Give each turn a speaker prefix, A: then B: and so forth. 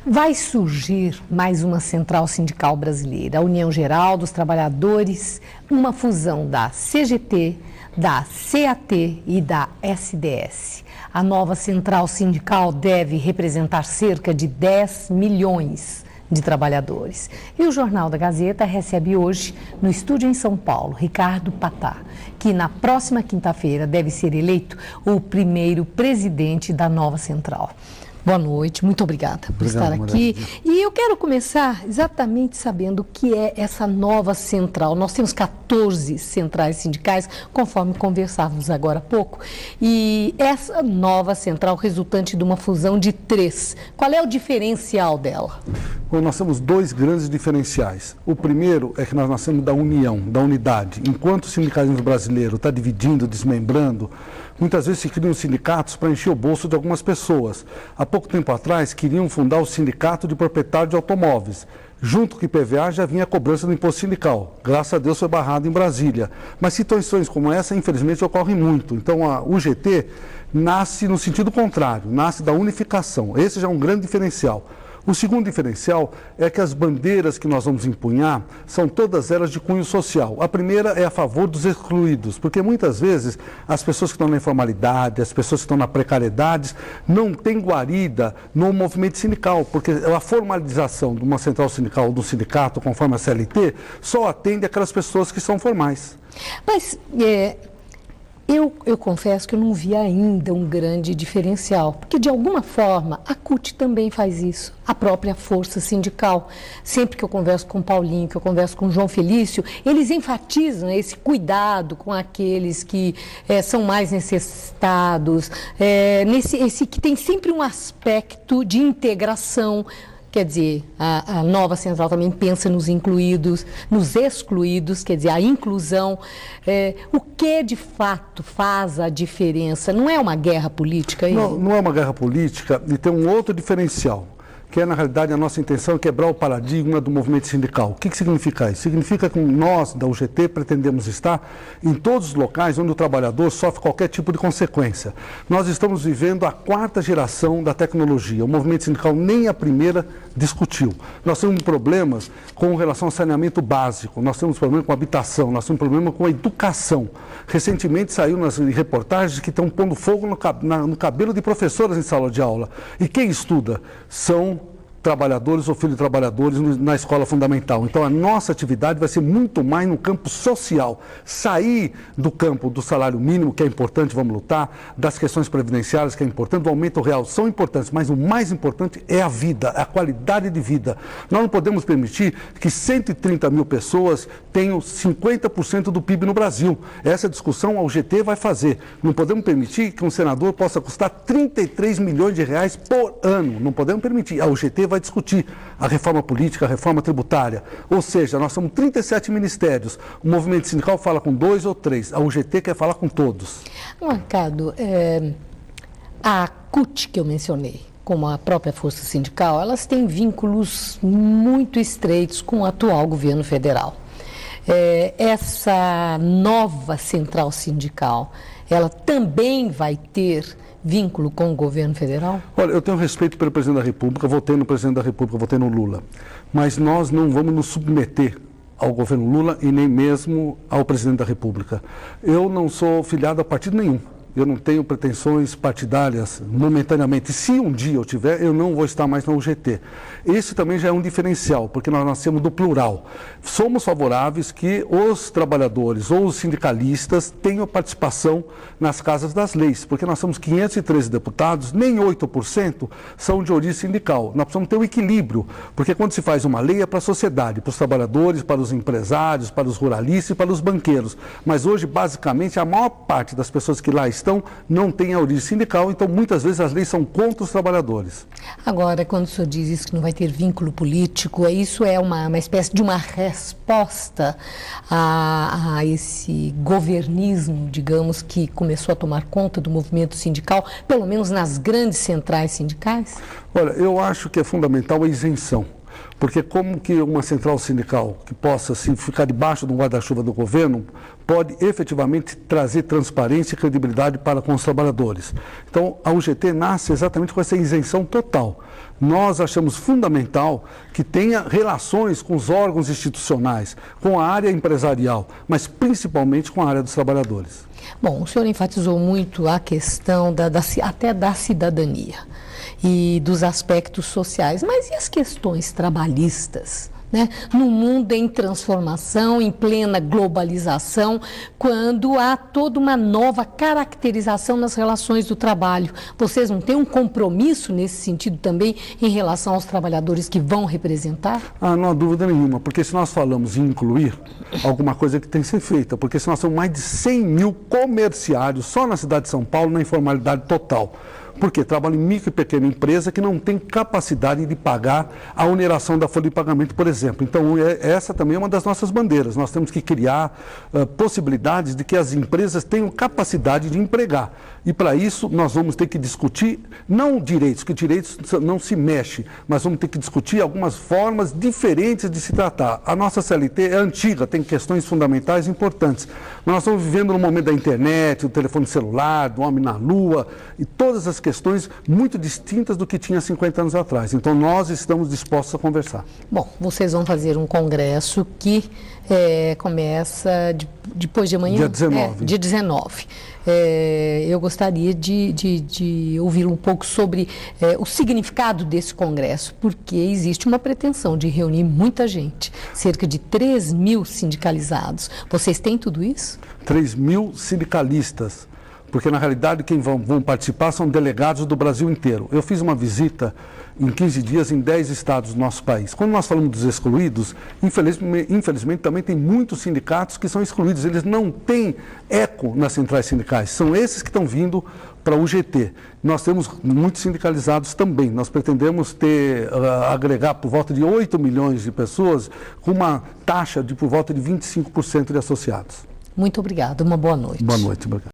A: Vai surgir mais uma central sindical brasileira, a União Geral dos Trabalhadores, uma fusão da CGT, da CAT e da SDS. A nova central sindical deve representar cerca de 10 milhões de trabalhadores. E o Jornal da Gazeta recebe hoje, no estúdio em São Paulo, Ricardo Patá, que na próxima quinta-feira deve ser eleito o primeiro presidente da nova central. Boa noite, muito obrigada por estar aqui. E eu quero começar exatamente sabendo o que é essa nova central. Nós temos 14 centrais sindicais, conforme conversávamos agora há pouco. E essa nova central resultante de uma fusão de 3. Qual é o diferencial dela?
B: Bom, nós temos 2 grandes diferenciais. O primeiro é que nós nascemos da união, da unidade. Enquanto o sindicalismo brasileiro está dividindo, desmembrando, muitas vezes se criam sindicatos para encher o bolso de algumas pessoas. Há pouco tempo atrás, queriam fundar o Sindicato de Proprietários de Automóveis. Junto com o IPVA já vinha a cobrança do imposto sindical. Graças a Deus foi barrado em Brasília. Mas situações como essa, infelizmente, ocorrem muito. Então, a UGT nasce no sentido contrário, nasce da unificação. Esse já é um grande diferencial. O segundo diferencial é que as bandeiras que nós vamos empunhar são todas elas de cunho social. A primeira é a favor dos excluídos, porque muitas vezes as pessoas que estão na informalidade, as pessoas que estão na precariedade, não têm guarida no movimento sindical, porque a formalização de uma central sindical ou do sindicato, conforme a CLT, só atende aquelas pessoas que são formais.
A: Mas eu confesso que eu não vi ainda um grande diferencial, porque de alguma forma a CUT também faz isso, a própria força sindical. Sempre que eu converso com o Paulinho, que eu converso com o João Felício, eles enfatizam esse cuidado com aqueles que são mais necessitados, esse que tem sempre um aspecto de integração. Quer dizer, a nova central também pensa nos incluídos, nos excluídos, quer dizer, a inclusão. O que de fato faz a diferença? Não é uma guerra política aí?
B: Não é uma guerra política e tem um outro diferencial, que é, na realidade, a nossa intenção é quebrar o paradigma do movimento sindical. O que significa isso? Significa que nós, da UGT, pretendemos estar em todos os locais onde o trabalhador sofre qualquer tipo de consequência. Nós estamos vivendo a 4ª geração da tecnologia. O movimento sindical nem a primeira discutiu. Nós temos problemas com relação ao saneamento básico, nós temos problema com a habitação, nós temos problema com a educação. Recentemente saiu nas reportagens que estão pondo fogo no cabelo de professoras em sala de aula. E quem estuda são trabalhadores ou filhos de trabalhadores na escola fundamental. Então, a nossa atividade vai ser muito mais no campo social. Sair do campo do salário mínimo, que é importante, vamos lutar, das questões previdenciárias, que é importante, do aumento real, são importantes, mas o mais importante é a vida, a qualidade de vida. Nós não podemos permitir que 130 mil pessoas tenham 50% do PIB no Brasil. Essa discussão a UGT vai fazer. Não podemos permitir que um senador possa custar 33 milhões de reais por ano. Não podemos permitir. A UGT vai discutir a reforma política, a reforma tributária. Ou seja, nós somos 37 ministérios. O movimento sindical fala com 2 ou 3. A UGT quer falar com todos.
A: Ricardo, a CUT que eu mencionei, como a própria força sindical, elas têm vínculos muito estreitos com o atual governo federal. Essa nova central sindical, ela também vai ter vínculo com o governo federal?
B: Olha, eu tenho respeito pelo presidente da República, votei no presidente da República, votei no Lula. Mas nós não vamos nos submeter ao governo Lula e nem mesmo ao presidente da República. Eu não sou filiado a partido nenhum. Eu não tenho pretensões partidárias momentaneamente. Se um dia eu tiver, eu não vou estar mais na UGT. Esse também já é um diferencial, porque nós nascemos do plural. Somos favoráveis que os trabalhadores ou os sindicalistas tenham participação nas casas das leis, porque nós somos 513 deputados, nem 8% são de origem sindical. Nós precisamos ter um equilíbrio, porque quando se faz uma lei é para a sociedade, para os trabalhadores, para os empresários, para os ruralistas e para os banqueiros. Mas hoje, basicamente, a maior parte das pessoas que lá estão não tem a origem sindical, então muitas vezes as leis são contra os trabalhadores.
A: Agora, quando o senhor diz isso, que não vai ter vínculo político, isso é uma espécie de uma resposta a esse governismo, digamos, que começou a tomar conta do movimento sindical, pelo menos nas grandes centrais sindicais?
B: Olha, eu acho que é fundamental a isenção. Porque como que uma central sindical que possa assim, ficar debaixo de um guarda-chuva do governo pode efetivamente trazer transparência e credibilidade para com os trabalhadores? Então, a UGT nasce exatamente com essa isenção total. Nós achamos fundamental que tenha relações com os órgãos institucionais, com a área empresarial, mas principalmente com a área dos trabalhadores.
A: Bom, o senhor enfatizou muito a questão até da cidadania e dos aspectos sociais, mas e as questões trabalhistas? Né? No mundo em transformação, em plena globalização, quando há toda uma nova caracterização nas relações do trabalho. Vocês não têm um compromisso nesse sentido também em relação aos trabalhadores que vão representar?
B: Não há dúvida nenhuma, porque se nós falamos em incluir, alguma coisa que tem que ser feita, porque se nós temos mais de 100 mil comerciários só na cidade de São Paulo na informalidade total. Porque trabalha em micro e pequena empresa que não tem capacidade de pagar a oneração da folha de pagamento, por exemplo. Então, essa também é uma das nossas bandeiras. Nós temos que criar possibilidades de que as empresas tenham capacidade de empregar. E, para isso, nós vamos ter que discutir, não direitos, que direitos não se mexe, mas vamos ter que discutir algumas formas diferentes de se tratar. A nossa CLT é antiga, tem questões fundamentais importantes. Mas nós estamos vivendo no momento da internet, do telefone celular, do homem na lua, e todas as questões muito distintas do que tinha 50 anos atrás. Então, nós estamos dispostos a conversar.
A: Bom, vocês vão fazer um congresso que começa depois de amanhã?
B: Dia 19.
A: Dia 19. Eu gostaria de ouvir um pouco sobre o significado desse congresso, porque existe uma pretensão de reunir muita gente, cerca de 3 mil sindicalizados. Vocês têm tudo isso?
B: 3 mil sindicalistas. Porque, na realidade, quem vão participar são delegados do Brasil inteiro. Eu fiz uma visita em 15 dias em 10 estados do nosso país. Quando nós falamos dos excluídos, infelizmente também tem muitos sindicatos que são excluídos. Eles não têm eco nas centrais sindicais. São esses que estão vindo para o UGT. Nós temos muitos sindicalizados também. Nós pretendemos agregar por volta de 8 milhões de pessoas com uma taxa de por volta de 25% de associados.
A: Muito obrigada. Uma boa noite.
B: Boa noite. Obrigado.